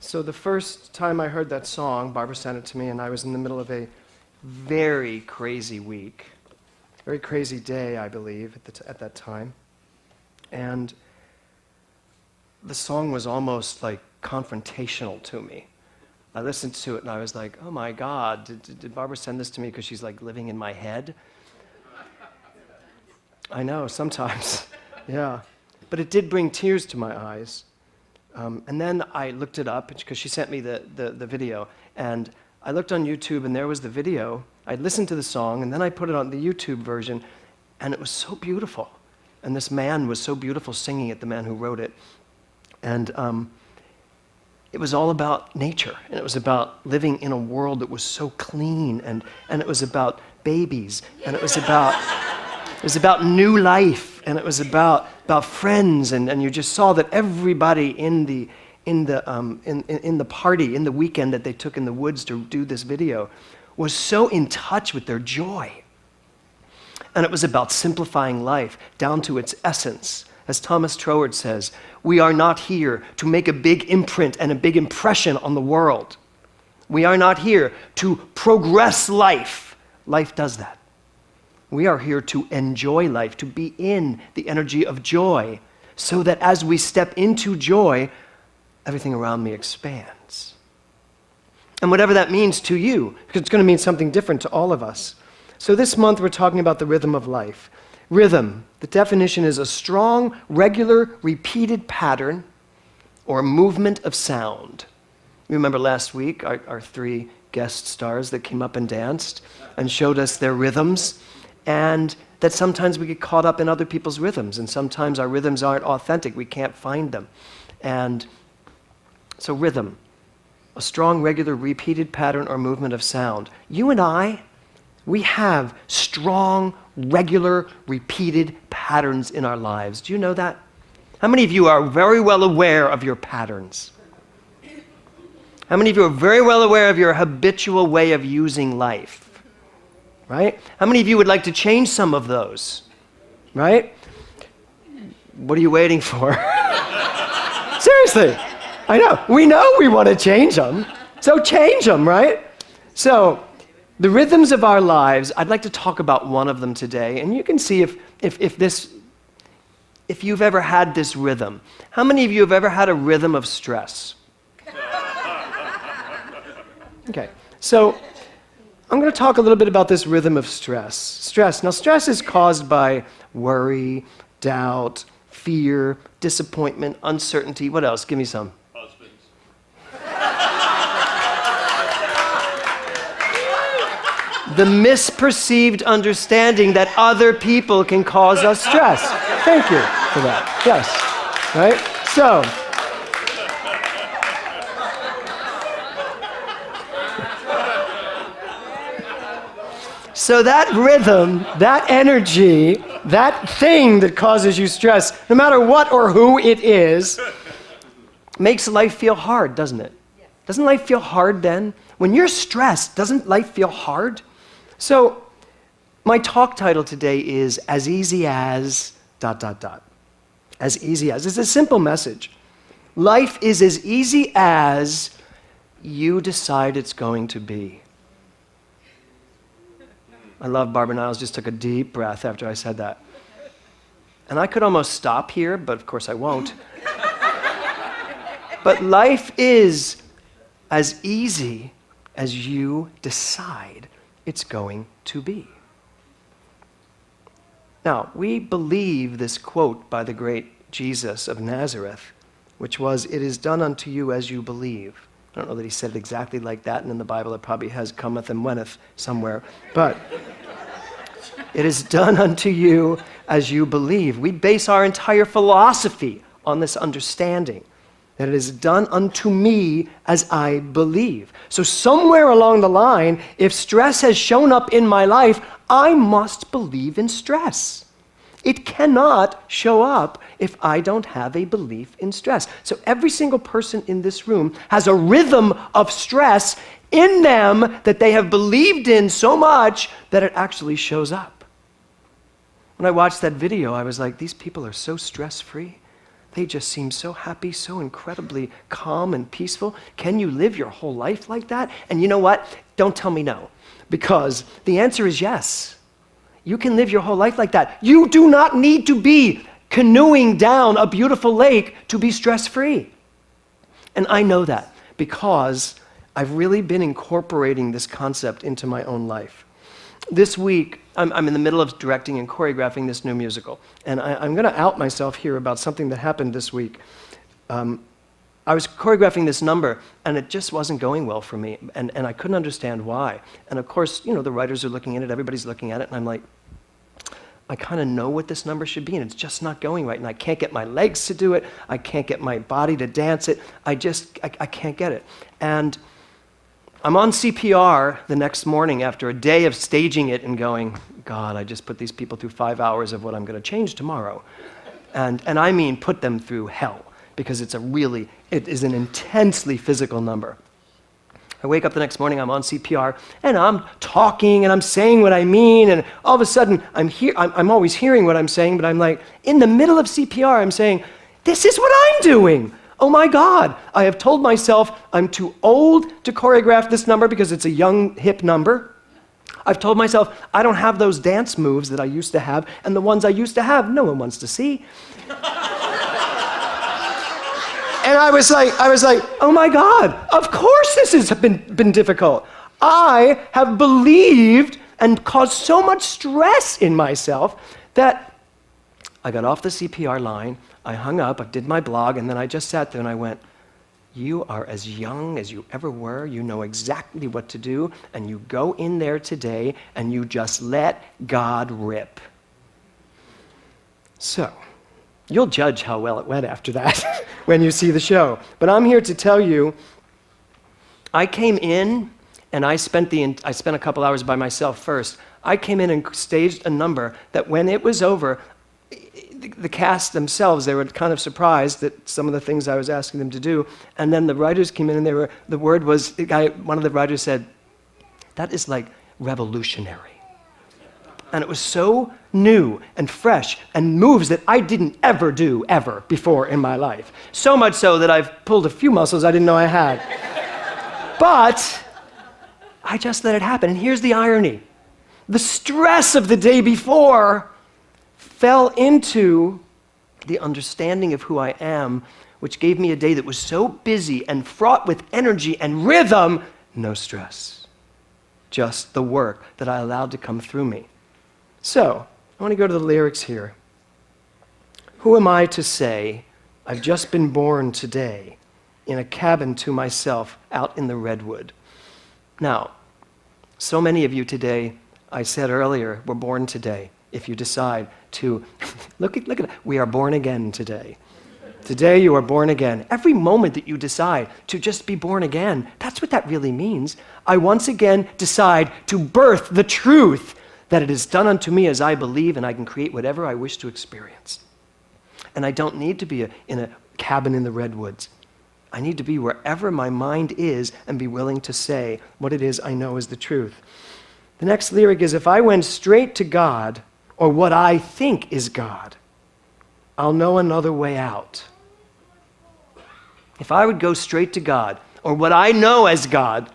So the first time I heard that song, Barbara sent it to me, and I was in the middle of a very crazy week, very crazy day, I believe, at that time. And the song was almost like confrontational to me. I listened to it and I was like, oh my God, did Barbara send this to me because she's like living in my head? I know, sometimes, yeah. But it did bring tears to my eyes. And then I looked it up because she sent me the video. And I looked on YouTube and there was the video. I listened to the song and then I put it on the YouTube version and it was so beautiful. And this man was so beautiful singing it, the man who wrote it. And it was all about nature. And it was about living in a world that was so clean. And it was about babies. And it was about new life. And it was about friends, and you just saw that everybody in the party, in the weekend that they took in the woods to do this video, was so in touch with their joy. And it was about simplifying life down to its essence. As Thomas Troward says, we are not here to make a big imprint and a big impression on the world. We are not here to progress life. Life does that. We are here to enjoy life, to be in the energy of joy, so that as we step into joy, everything around me expands. And whatever that means to you, because it's going to mean something different to all of us. So this month we're talking about the rhythm of life. Rhythm, the definition is a strong, regular, repeated pattern or movement of sound. You remember last week, our three guest stars that came up and danced and showed us their rhythms. And that sometimes we get caught up in other people's rhythms, and sometimes our rhythms aren't authentic. We can't find them. And so rhythm, a strong, regular, repeated pattern or movement of sound. You and I, we have strong, regular, repeated patterns in our lives. Do you know that? How many of you are very well aware of your patterns? How many of you are very well aware of your habitual way of using life? Right? How many of you would like to change some of those? Right? What are you waiting for? Seriously. I know. We know we want to change them. So change them, right? So the rhythms of our lives, I'd like to talk about one of them today. And you can see if you've ever had this rhythm. How many of you have ever had a rhythm of stress? Okay. So I'm going to talk a little bit about this rhythm of stress. Stress. Now, stress is caused by worry, doubt, fear, disappointment, uncertainty. What else? Give me some. Husbands. The misperceived understanding that other people can cause us stress. Thank you for that. Yes. Right? So that rhythm, that energy, that thing that causes you stress, no matter what or who it is, makes life feel hard, doesn't it? Doesn't life feel hard then? When you're stressed, doesn't life feel hard? So my talk title today is As Easy As ... As easy as. It's a simple message. Life is as easy as you decide it's going to be. I love Barbara Niles just took a deep breath after I said that. And I could almost stop here, but of course I won't. But life is as easy as you decide it's going to be. Now, we believe this quote by the great Jesus of Nazareth, which was, "It is done unto you as you believe." I don't know that he said it exactly like that, and in the Bible it probably has cometh and wenteth somewhere. But it is done unto you as you believe. We base our entire philosophy on this understanding, that it is done unto me as I believe. So somewhere along the line, if stress has shown up in my life, I must believe in stress. It cannot show up if I don't have a belief in stress. So every single person in this room has a rhythm of stress in them that they have believed in so much that it actually shows up. When I watched that video, I was like, these people are so stress-free. They just seem so happy, so incredibly calm and peaceful. Can you live your whole life like that? And you know what? Don't tell me no, because the answer is yes. You can live your whole life like that. You do not need to be canoeing down a beautiful lake to be stress-free. And I know that because I've really been incorporating this concept into my own life. This week, I'm in the middle of directing and choreographing this new musical. And I'm going to out myself here about something that happened this week. I was choreographing this number, and it just wasn't going well for me. And I couldn't understand why. And of course, the writers are looking at it, everybody's looking at it, and I'm like, I kind of know what this number should be, and it's just not going right. And I can't get my legs to do it. I can't get my body to dance it. I can't get it. And I'm on CPR the next morning after a day of staging it and going, God, I just put these people through 5 hours of what I'm going to change tomorrow. And I mean put them through hell, because it is an intensely physical number. I wake up the next morning, I'm on CPR, and I'm talking, and I'm saying what I mean, and all of a sudden, I'm always hearing what I'm saying, but I'm like, in the middle of CPR, I'm saying, this is what I'm doing. Oh my God, I have told myself I'm too old to choreograph this number because it's a young, hip number. I've told myself I don't have those dance moves that I used to have, and the ones I used to have, no one wants to see. And I was like, oh my God, of course this has been difficult. I have believed and caused so much stress in myself that I got off the CPR line, I hung up, I did my blog, and then I just sat there and I went, you are as young as you ever were, you know exactly what to do, and you go in there today and you just let God rip. So, you'll judge how well it went after that when you see the show. But I'm here to tell you, I came in and I spent a couple hours by myself first. I came in and staged a number that when it was over, the cast themselves, they were kind of surprised at some of the things I was asking them to do. And then the writers came in and one of the writers said, that is like revolutionary. And it was so new and fresh and moves that I didn't ever do ever before in my life. So much so that I've pulled a few muscles I didn't know I had. But I just let it happen. And here's the irony. The stress of the day before fell into the understanding of who I am, which gave me a day that was so busy and fraught with energy and rhythm, no stress. Just the work that I allowed to come through me. So, I want to go to the lyrics here. Who am I to say, I've just been born today in a cabin to myself out in the redwood? Now, so many of you today, I said earlier, were born today. If you decide to, look at it, we are born again today. Today you are born again. Every moment that you decide to just be born again, that's what that really means. I once again decide to birth the truth that it is done unto me as I believe, and I can create whatever I wish to experience. And I don't need to be in a cabin in the redwoods. I need to be wherever my mind is and be willing to say what it is I know is the truth. The next lyric is, if I went straight to God, or what I think is God, I'll know another way out. If I would go straight to God, or what I know as God,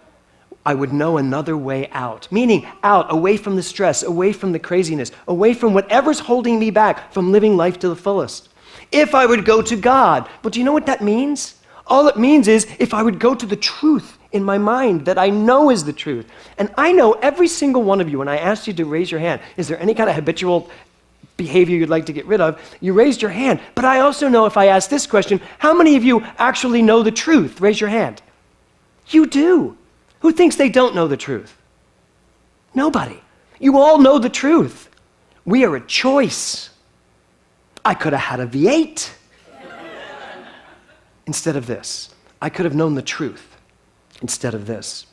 I would know another way out. Meaning out, away from the stress, away from the craziness, away from whatever's holding me back from living life to the fullest. If I would go to God, but do you know what that means? All it means is if I would go to the truth in my mind that I know is the truth. And I know every single one of you, when I asked you to raise your hand, is there any kind of habitual behavior you'd like to get rid of? You raised your hand. But I also know if I ask this question, how many of you actually know the truth? Raise your hand. You do. Who thinks they don't know the truth? Nobody. You all know the truth. We are a choice. I could have had a V8 instead of this. I could have known the truth instead of this.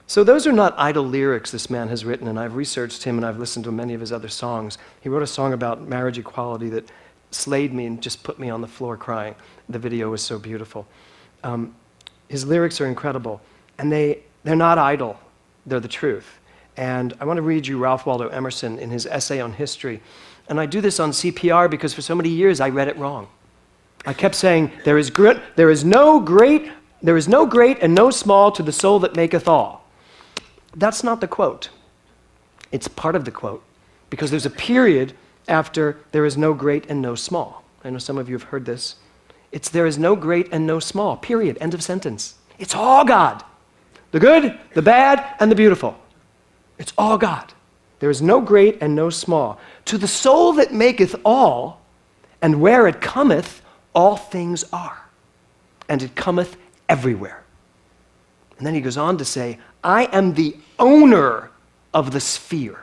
So those are not idle lyrics this man has written, and I've researched him and I've listened to many of his other songs. He wrote a song about marriage equality that slayed me and just put me on the floor crying. The video was so beautiful. His lyrics are incredible, and they're not idle. They're the truth. And I want to read you Ralph Waldo Emerson in his essay on history. And I do this on CPR because for so many years I read it wrong. I kept saying, there is no great and no small to the soul that maketh all. That's not the quote. It's part of the quote, because there's a period after there is no great and no small. I know some of you have heard this. It's there is no great and no small, period, end of sentence. It's all God. The good, the bad, and the beautiful. It's all God. There is no great and no small. To the soul that maketh all, and where it cometh, all things are. And it cometh everywhere. And then he goes on to say, I am the owner of the sphere,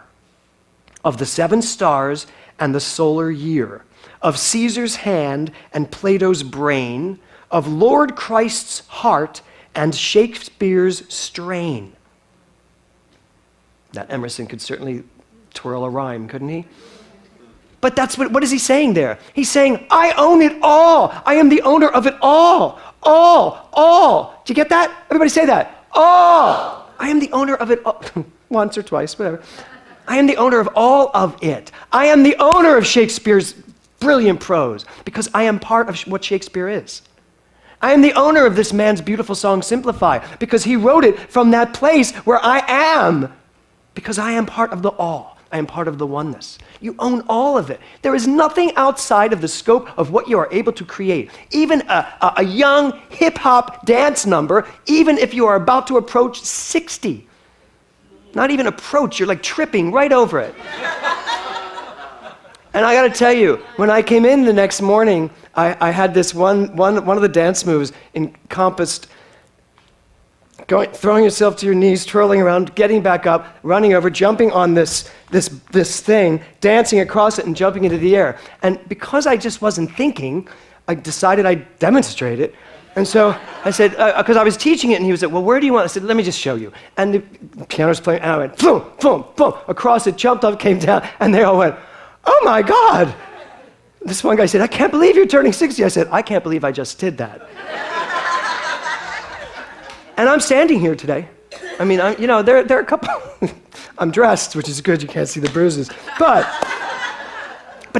of the 7 stars and the solar year, of Caesar's hand and Plato's brain, of Lord Christ's heart and Shakespeare's strain. That Emerson could certainly twirl a rhyme, couldn't he? But that's what is he saying there? He's saying, I own it all. I am the owner of it all. All. Do you get that? Everybody say that. All. I am the owner of it all. Once or twice, whatever. I am the owner of all of it. I am the owner of Shakespeare's brilliant prose because I am part of what Shakespeare is. I am the owner of this man's beautiful song, Simplify, because he wrote it from that place where I am, because I am part of the all. I am part of the oneness. You own all of it. There is nothing outside of the scope of what you are able to create. Even a young hip-hop dance number, even if you are about to approach 60. Not even approach, you're like tripping right over it. And I got to tell you, when I came in the next morning, I had this one of the dance moves encompassed throwing yourself to your knees, twirling around, getting back up, running over, jumping on this thing, dancing across it and jumping into the air. And because I just wasn't thinking, I decided I'd demonstrate it. And so I said, because I was teaching it, and he was like, well, where do you want? I said, let me just show you. And the piano's playing, and I went, boom, boom, boom, across it, jumped up, came down, and they all went, oh my God. This one guy said, I can't believe you're turning 60. I said, I can't believe I just did that. And I'm standing here today. I mean, there are a couple, I'm dressed, which is good, you can't see the bruises. But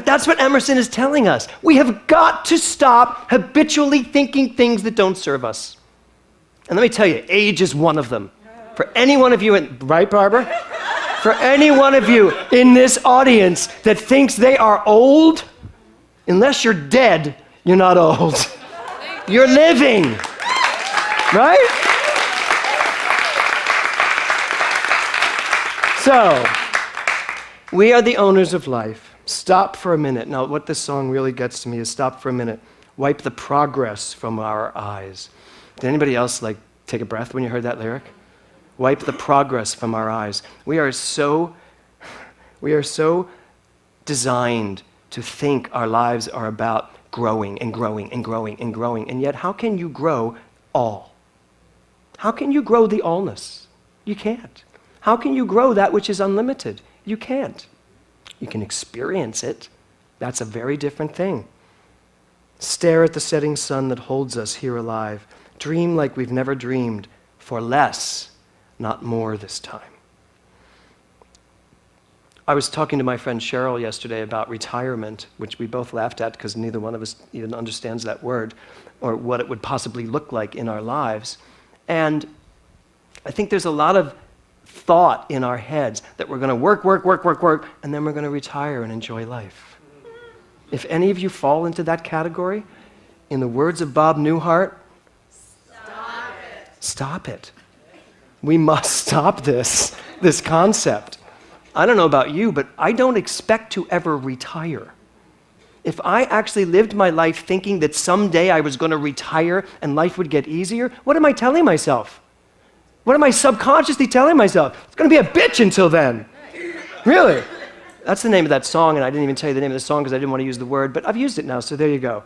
that's what Emerson is telling us. We have got to stop habitually thinking things that don't serve us. And let me tell you, age is one of them. For any one of you, right, Barbara? For any one of you in this audience that thinks they are old, unless you're dead, you're not old. You're living, right? So, we are the owners of life. Stop for a minute. Now, what this song really gets to me is stop for a minute. Wipe the progress from our eyes. Did anybody else take a breath when you heard that lyric? Wipe the progress from our eyes. We are so designed to think our lives are about growing and growing and growing and growing. And yet, how can you grow all? How can you grow the allness? You can't. How can you grow that which is unlimited? You can't. You can experience it. That's a very different thing. Stare at the setting sun that holds us here alive. Dream like we've never dreamed, for less, not more this time. I was talking to my friend Cheryl yesterday about retirement, which we both laughed at because neither one of us even understands that word or what it would possibly look like in our lives. And I think there's a lot of thought in our heads that we're going to work, and then we're going to retire and enjoy life. If any of you fall into that category, in the words of Bob Newhart, stop it. We must stop this concept. I don't know about you, but I don't expect to ever retire. If I actually lived my life thinking that someday I was going to retire and life would get easier, what am I telling myself? What am I subconsciously telling myself? It's going to be a bitch until then. Really? That's the name of that song, and I didn't even tell you the name of the song because I didn't want to use the word, but I've used it now, so there you go.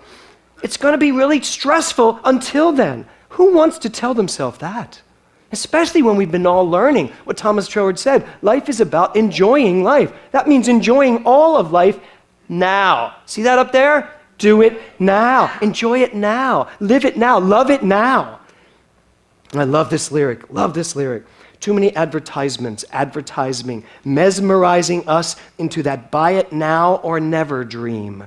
It's going to be really stressful until then. Who wants to tell themselves that? Especially when we've been all learning what Thomas Troward said. Life is about enjoying life. That means enjoying all of life now. See that up there? Do it now. Enjoy it now. Live it now. Love it now. I love this lyric. Too many advertisements, advertising, mesmerizing us into that buy it now or never dream.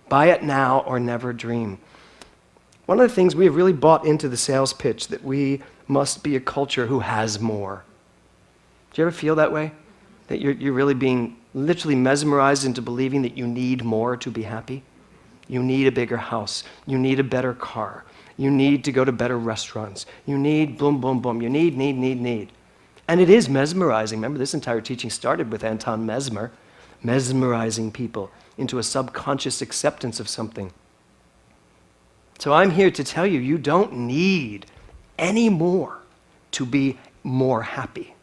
Buy it now or never dream. One of the things we have really bought into the sales pitch that we must be a culture who has more. Do you ever feel that way? That you're really being literally mesmerized into believing that you need more to be happy? You need a bigger house. You need a better car. You need to go to better restaurants. You need boom, boom, boom. You need. And it is mesmerizing. Remember, this entire teaching started with Anton Mesmer, mesmerizing people into a subconscious acceptance of something. So I'm here to tell you, you don't need any more to be more happy.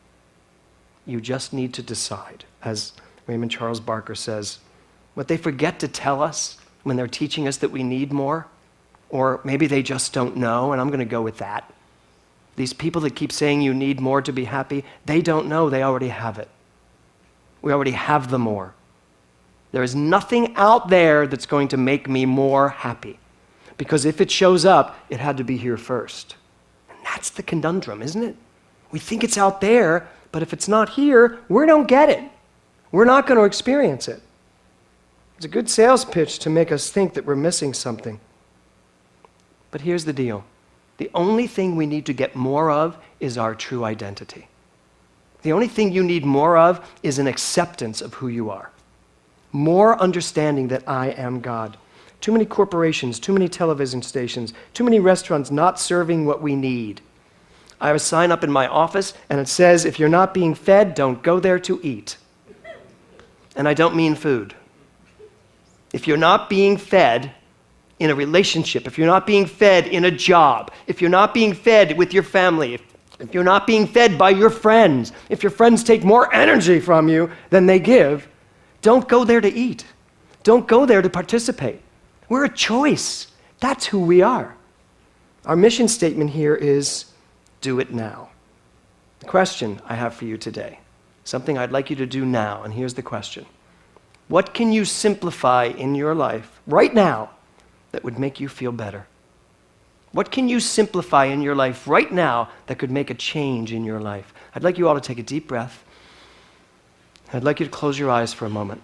You just need to decide. As Raymond Charles Barker says, what they forget to tell us when they're teaching us that we need more, or maybe they just don't know, and I'm going to go with that. These people that keep saying you need more to be happy, they don't know, they already have it. We already have the more. There is nothing out there that's going to make me more happy. Because if it shows up, it had to be here first. And that's the conundrum, isn't it? We think it's out there, but if it's not here, we don't get it. We're not going to experience it. It's a good sales pitch to make us think that we're missing something. But here's the deal. The only thing we need to get more of is our true identity. The only thing you need more of is an acceptance of who you are. More understanding that I am God. Too many corporations, too many television stations, too many restaurants not serving what we need. I have a sign up in my office and it says, if you're not being fed, don't go there to eat. And I don't mean food. If you're not being fed in a relationship, if you're not being fed in a job, if you're not being fed with your family, if you're not being fed by your friends, if your friends take more energy from you than they give, don't go there to eat. Don't go there to participate. We're a choice. That's who we are. Our mission statement here is, do it now. The question I have for you today, something I'd like you to do now, and here's the question. What can you simplify in your life right now that would make you feel better? What can you simplify in your life right now that could make a change in your life? I'd like you all to take a deep breath. I'd like you to close your eyes for a moment.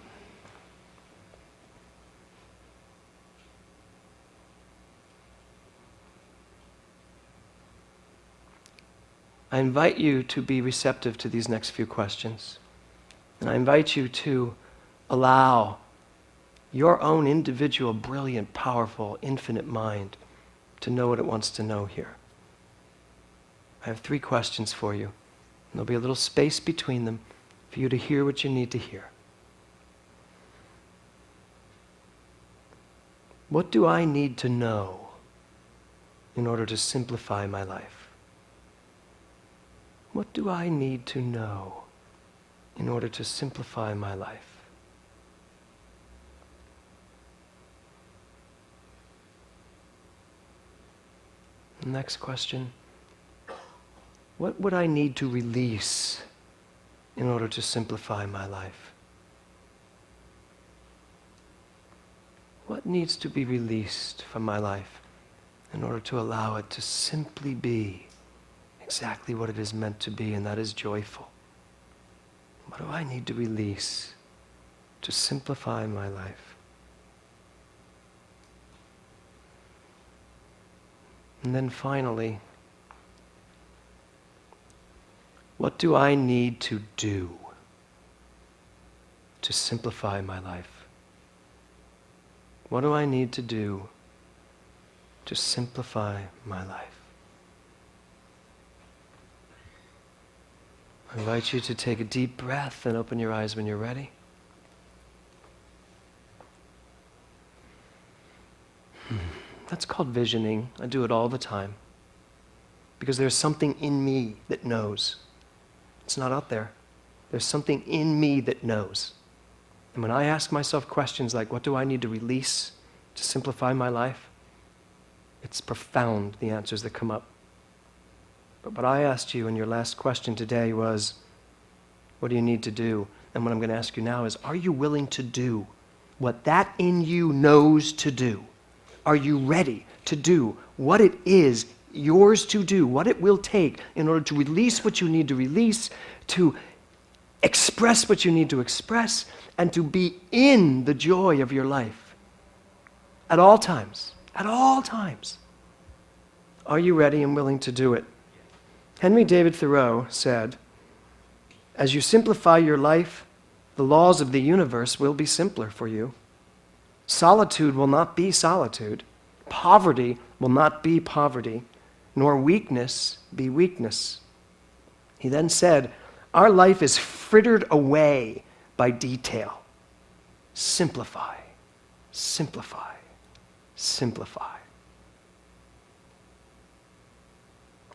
I invite you to be receptive to these next few questions. And I invite you to allow your own individual, brilliant, powerful, infinite mind to know what it wants to know here. I have 3 questions for you. And there'll be a little space between them for you to hear what you need to hear. What do I need to know in order to simplify my life? What do I need to know in order to simplify my life? Next question. What would I need to release in order to simplify my life? What needs to be released from my life in order to allow it to simply be exactly what it is meant to be, and that is joyful? What do I need to release to simplify my life? And then finally, what do I need to do to simplify my life? What do I need to do to simplify my life? I invite you to take a deep breath and open your eyes when you're ready. That's called visioning. I do it all the time. Because there's something in me that knows. It's not out there. There's something in me that knows. And when I ask myself questions like, what do I need to release to simplify my life? It's profound, the answers that come up. But what I asked you in your last question today was, what do you need to do? And what I'm going to ask you now is, are you willing to do what that in you knows to do? Are you ready to do what it is yours to do, what it will take in order to release what you need to release, to express what you need to express, and to be in the joy of your life? At all times. At all times. Are you ready and willing to do it? Henry David Thoreau said, as you simplify your life, the laws of the universe will be simpler for you. Solitude will not be solitude. Poverty will not be poverty, nor weakness be weakness. He then said, our life is frittered away by detail. Simplify, simplify, simplify.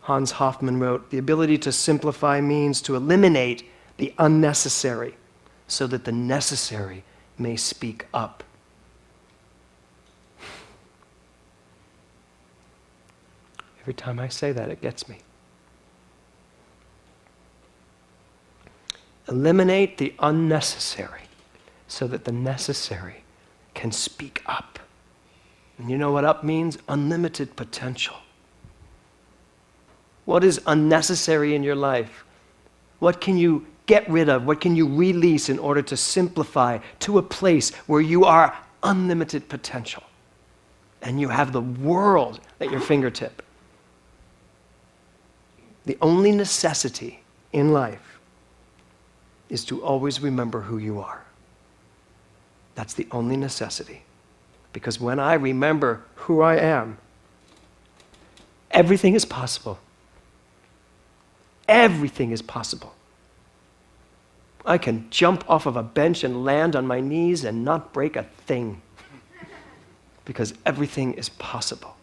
Hans Hofmann wrote, the ability to simplify means to eliminate the unnecessary so that the necessary may speak up. Every time I say that, it gets me. Eliminate the unnecessary so that the necessary can speak up. And you know what up means? Unlimited potential. What is unnecessary in your life? What can you get rid of? What can you release in order to simplify to a place where you are unlimited potential and you have the world at your fingertip? The only necessity in life is to always remember who you are. That's the only necessity. Because when I remember who I am, everything is possible. Everything is possible. I can jump off of a bench and land on my knees and not break a thing. Because everything is possible.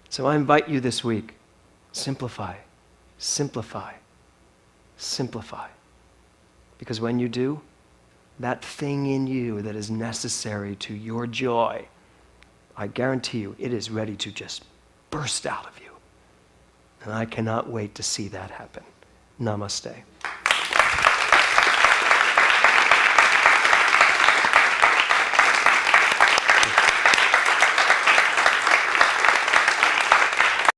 So I invite you this week, simplify, simplify, simplify. Because when you do, that thing in you that is necessary to your joy, I guarantee you, it is ready to just burst out of you. And I cannot wait to see that happen. Namaste.